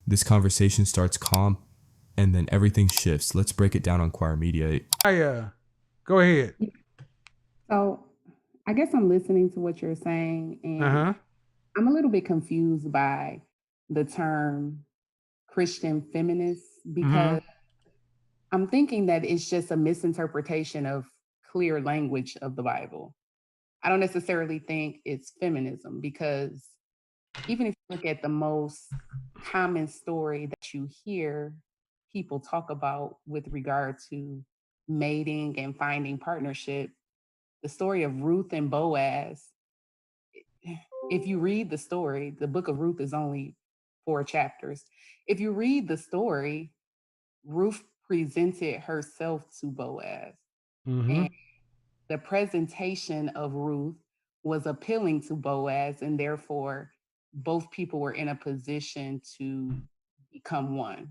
This conversation starts calm and then everything shifts. Let's break it down on Choir Media. Go ahead. So I guess I'm listening to what you're saying, and Uh-huh. I'm a little bit confused by the term Christian feminist Mm-hmm. because I'm thinking that it's just a misinterpretation of clear language of the Bible. I don't necessarily think it's feminism because even if you look at the most common story that you hear people talk about with regard to mating and finding partnership, the story of Ruth and Boaz, if you read the story, the book of Ruth is only 4 chapters. If you read the story, Ruth presented herself to Boaz, Mm-hmm. and the presentation of Ruth was appealing to Boaz, and therefore both people were in a position to become one.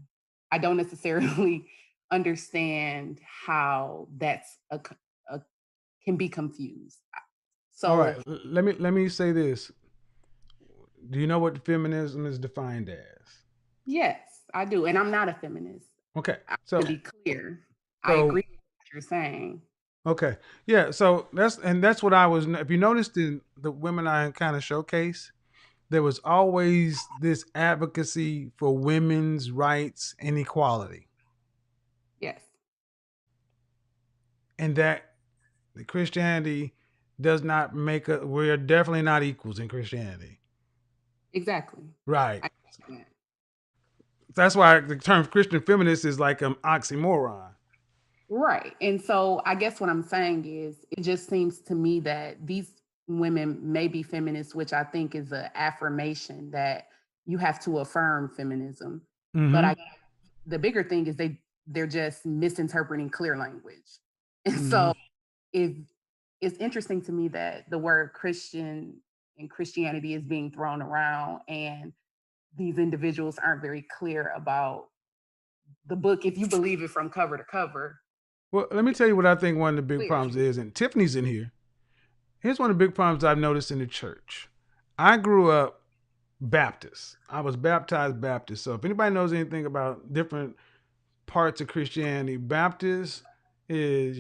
I don't necessarily understand how a can be confused. All right. So Let me say this. Do you know what feminism is defined as? yes, I do. And I'm not a feminist. Okay. To So be clear, I so agree with what you're saying. okay. Yeah, so that's what I was if you noticed in the women I kind of showcase, there was always this advocacy for women's rights and equality. Yes, And that the Christianity does not make a we're definitely not equals in Christianity. exactly. Right. I get that. That's why the term Christian feminist is like an oxymoron. Right. And so I guess what I'm saying is it just seems to me that these women may be feminists, which I think is an affirmation that you have to affirm feminism. But Mm-hmm. the bigger thing is they're just misinterpreting clear language. And Mm-hmm. so it it's interesting to me that the word Christian and Christianity is being thrown around and these individuals aren't very clear about the book if you believe it from cover to cover. Well, let me tell you what I think one of the big Clear. problems is, and Tiffany's in here. Here's one of the big problems I've noticed in the church. I grew up Baptist. I was baptized Baptist. So if anybody knows anything about different parts of Christianity, Baptist is,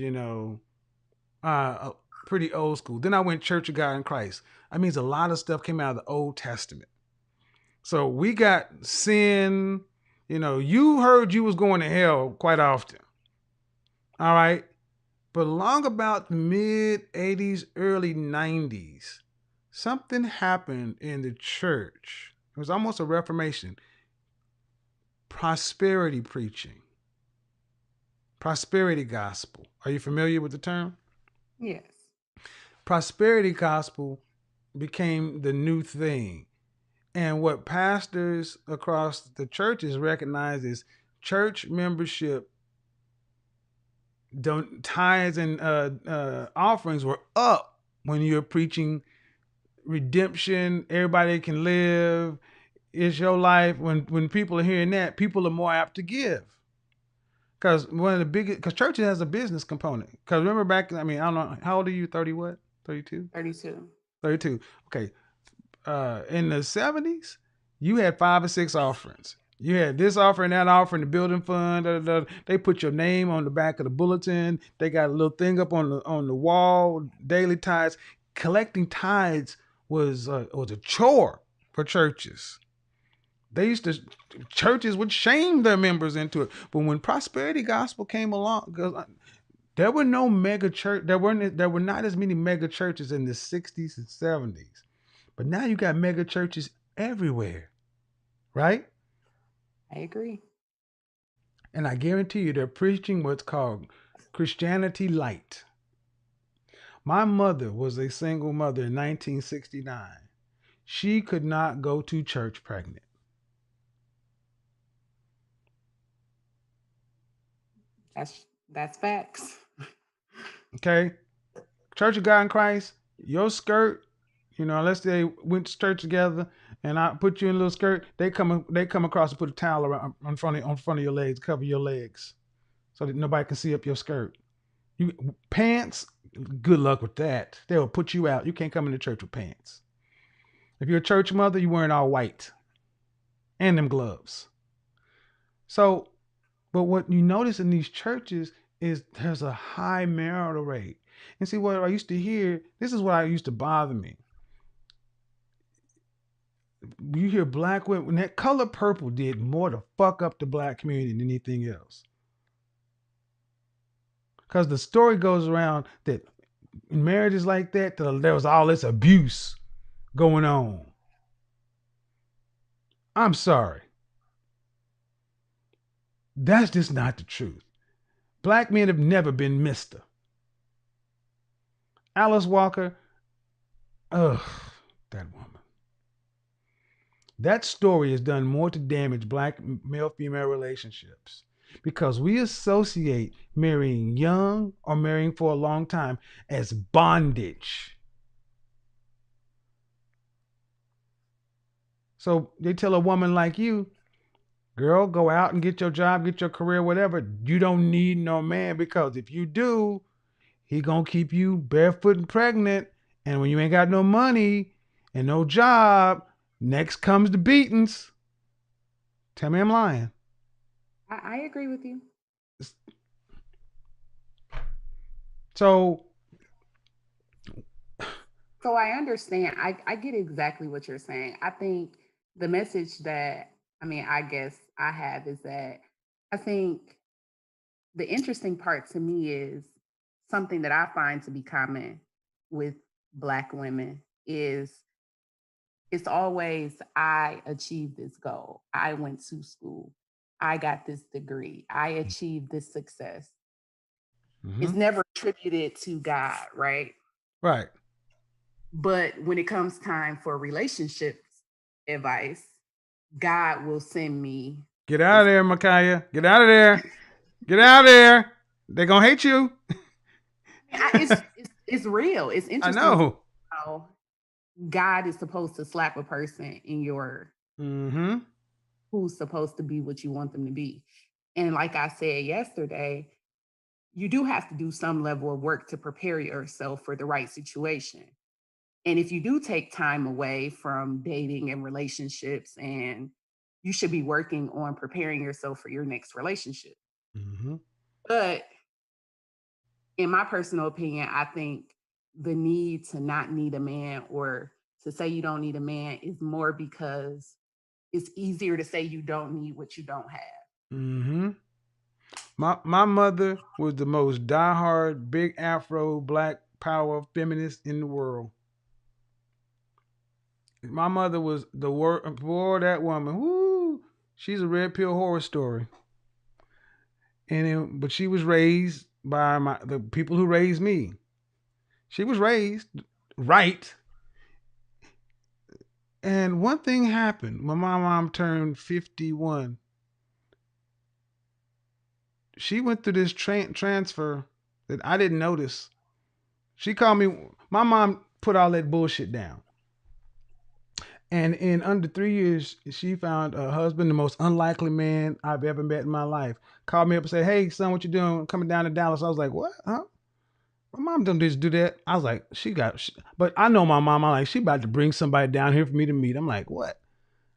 uh, pretty old school. Then I went Church of God in Christ. That means a lot of stuff came out of the Old Testament. So we got sin. You heard you was going to hell quite often. All right. But long about the mid 80s, early 90s, something happened in the church. It was almost a reformation. Prosperity preaching, prosperity gospel. Are you familiar with the term? Yes. Prosperity gospel became the new thing. And what pastors across the churches recognize is church membership don't tithes and offerings were up when you're preaching redemption. Everybody can live. It's your life. When people are hearing that, people are more apt to give. Because one of the biggest, because church has a business component. Because remember back, I mean, I don't know, how old are you? 30 what? 32? 32. 32. Okay. In the 70s, you had 5 or 6 offerings. You had this offering, that offering, the building fund. Da, da, da. They put your name on the back of the bulletin. They got a little thing up on the wall. Daily tithes. Collecting tithes was a chore for churches. They used to churches would shame their members into it. But when prosperity gospel came along, because there were no mega church, there were not as many mega churches in the 60s and 70s. But now you got mega churches everywhere, right? I agree. And I guarantee you they're preaching what's called Christianity light. My mother was a single mother in 1969. She could not go to church pregnant. That's facts. Okay? Church of God in Christ, your skirt, unless they went to church together and I put you in a little skirt, they come across and put a towel around on front of your legs, cover your legs, so that nobody can see up your skirt. You pants, good luck with that. They will put you out. You can't come into church with pants. If you're a church mother, you wearing all white and them gloves. So, but what you notice in these churches is there's a high marital rate. And see, what I used to hear, this is what I used to bother me. You hear black women, that Color Purple did more to fuck up the black community than anything else. Because the story goes around that in marriages like that, there was all this abuse going on. I'm sorry. That's just not the truth. Black men have never been Mr. Alice Walker, ugh, that woman. That story has done more to damage black male-female relationships because we associate marrying young or marrying for a long time as bondage. So they tell a woman like you, girl, go out and get your job, get your career, whatever. You don't need no man because if you do, he gonna keep you barefoot and pregnant. And when you ain't got no money and no job, next comes the beatings. Tell me I'm lying. I agree with you. So I understand. I get exactly what you're saying. I think the message that, I guess I have is that I think the interesting part to me is something that I find to be common with Black women is it's always, I achieved this goal. I went to school. I got this degree. I achieved this success. It's never attributed to God, right? Right. But when it comes time for relationships advice, God will send me. Get out of there, Micaiah. Get out of there. Get out of there. They're going to hate you. It's real. It's I interesting know. how God is supposed to slap a person in your who's supposed to be what you want them to be. And like I said yesterday, you do have to do some level of work to prepare yourself for the right situation. And if you do take time away from dating and relationships, and you should be working on preparing yourself for your next relationship. But in my personal opinion, I think the need to not need a man or to say you don't need a man is more because it's easier to say you don't need what you don't have. My mother was the most diehard, big afro, black power feminist in the world. My mother was the word, boy, that woman, whoo, she's a red pill horror story. But she was raised by the people who raised me. She was raised right. And one thing happened when my mom turned 51. She went through this transfer that I didn't notice. She called me, my mom put all that bullshit down. And in under 3 years, she found a husband, the most unlikely man I've ever met in my life. Called me up and said, "Hey, son, what you doing? Coming down to Dallas." I was like, "What? Huh?" My mom don't just do that. I was like, but I know my mom. I'm like, she about to bring somebody down here for me to meet. I'm like, what?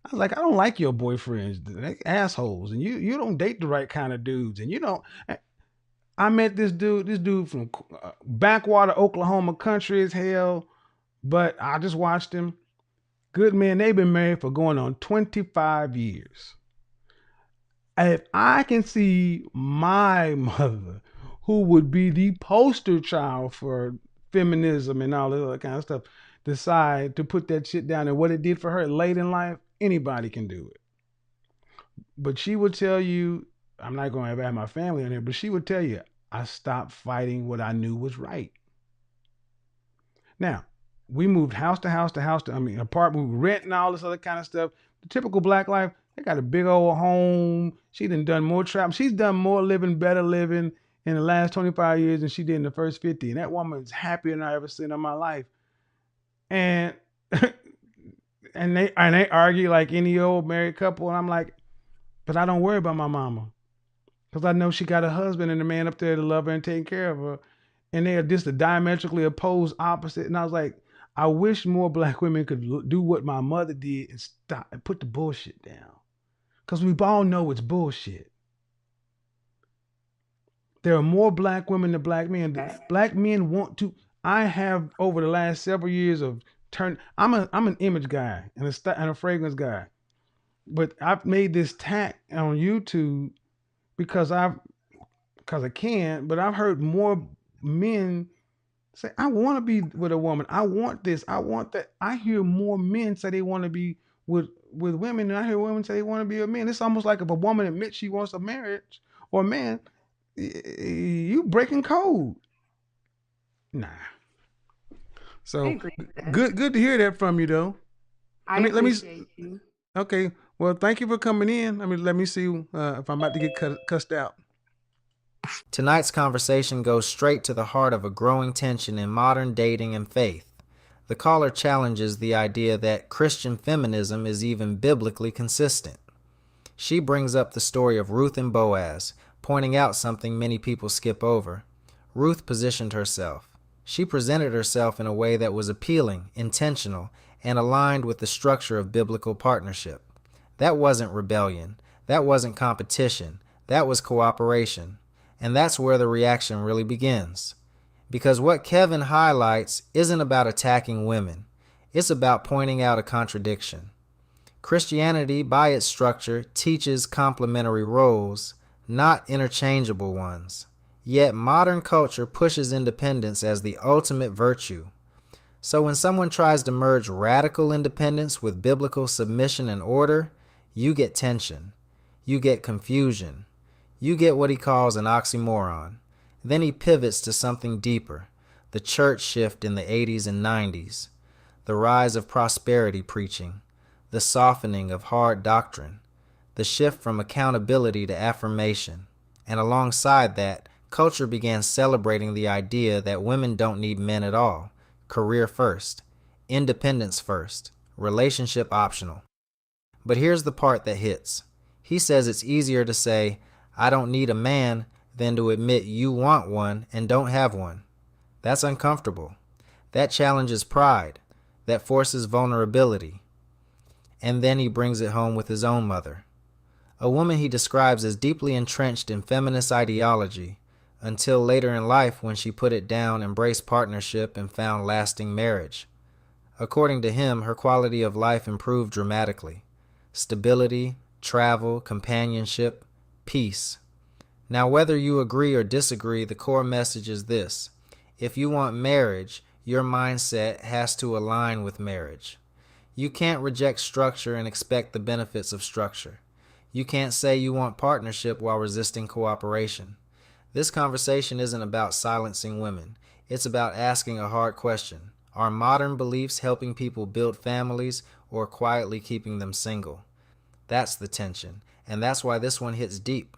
I was like, I don't like your boyfriends. They assholes. And you don't date the right kind of dudes. And you don't. I met this dude from backwater Oklahoma, country as hell. But I just watched him. Good man. They've been married for going on 25 years. If I can see my mother, who would be the poster child for feminism and all this other kind of stuff, decide to put that shit down and what it did for her late in life, anybody can do it. But she would tell you, I'm not going to have my family on here, but she would tell you, I stopped fighting what I knew was right. Now, we moved house to house to house apartment, we rent and all this other kind of stuff. The typical black life, they got a big old home. She done more travel. She's done more living, better living in the last 25 years than she did in the first 50. And that woman is happier than I ever seen in my life. And and they argue like any old married couple. And I'm like, but I don't worry about my mama. Because I know she got a husband and a man up there to love her and take care of her. And they are just a diametrically opposed opposite. And I was like, I wish more black women could do what my mother did and stop and put the bullshit down. Because we all know it's bullshit. There are more black women than black men. Black men want to. I have over the last several years of turn. I'm an image guy and a fragrance guy, but I've made this tack on YouTube because I can. But I've heard more men say, "I want to be with a woman. I want this. I want that." I hear more men say they want to be with women than I hear women say they want to be with men. It's almost like if a woman admits she wants a marriage or a man, you breaking code. Nah. So good to hear that from you though. I appreciate you. Okay. Well, thank you for coming in. Let me see if I'm about to get cussed out. Tonight's conversation goes straight to the heart of a growing tension in modern dating and faith. The caller challenges the idea that Christian feminism is even biblically consistent. She brings up the story of Ruth and Boaz, pointing out something many people skip over. Ruth positioned herself. She presented herself in a way that was appealing, intentional, and aligned with the structure of biblical partnership. That wasn't rebellion. That wasn't competition. That was cooperation. And that's where the reaction really begins. Because what Kevin highlights isn't about attacking women. It's about pointing out a contradiction. Christianity, by its structure, teaches complementary roles, not interchangeable ones. Yet modern culture pushes independence as the ultimate virtue. So when someone tries to merge radical independence with biblical submission and order, you get tension. You get confusion. You get what he calls an oxymoron. Then he pivots to something deeper, the church shift in the 80s and 90s, the rise of prosperity preaching, the softening of hard doctrine, the shift from accountability to affirmation. And alongside that, culture began celebrating the idea that women don't need men at all, career first, independence first, relationship optional. But here's the part that hits. He says it's easier to say, I don't need a man, than to admit you want one and don't have one. That's uncomfortable. That challenges pride. That forces vulnerability. And then he brings it home with his own mother, a woman he describes as deeply entrenched in feminist ideology, until later in life when she put it down, embraced partnership, and found lasting marriage. According to him, her quality of life improved dramatically. Stability, travel, companionship, peace. Now, whether you agree or disagree, the core message is this. If you want marriage, your mindset has to align with marriage. You can't reject structure and expect the benefits of structure. You can't say you want partnership while resisting cooperation. This conversation isn't about silencing women. It's about asking a hard question. Are modern beliefs helping people build families or quietly keeping them single? That's the tension, and that's why this one hits deep.